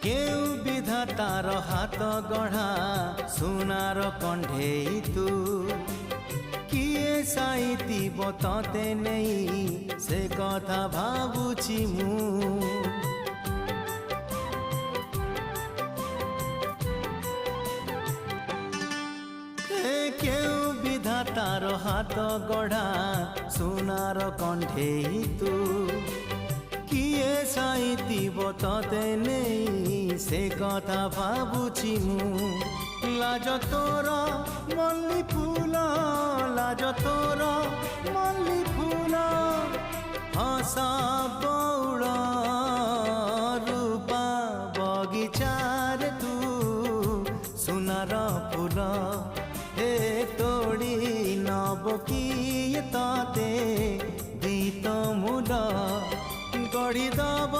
केउ विधातार हाथ गढ़ा सुनार कंढेई तू किए साइती बतते नहीं से कथा भावुची मु केउ विधातार हाथ गढ़ा सुनार कंढेई तू किए साइती बतते नहीं से कथा भावुची मु लाज तोर मल्ली फूल लाज तोर मल्ली फूल हसा बौड़ रूपा बगीचार तू सुनार फूल हे तोड़ी नब किए तते गीत मूल गढ़ी दब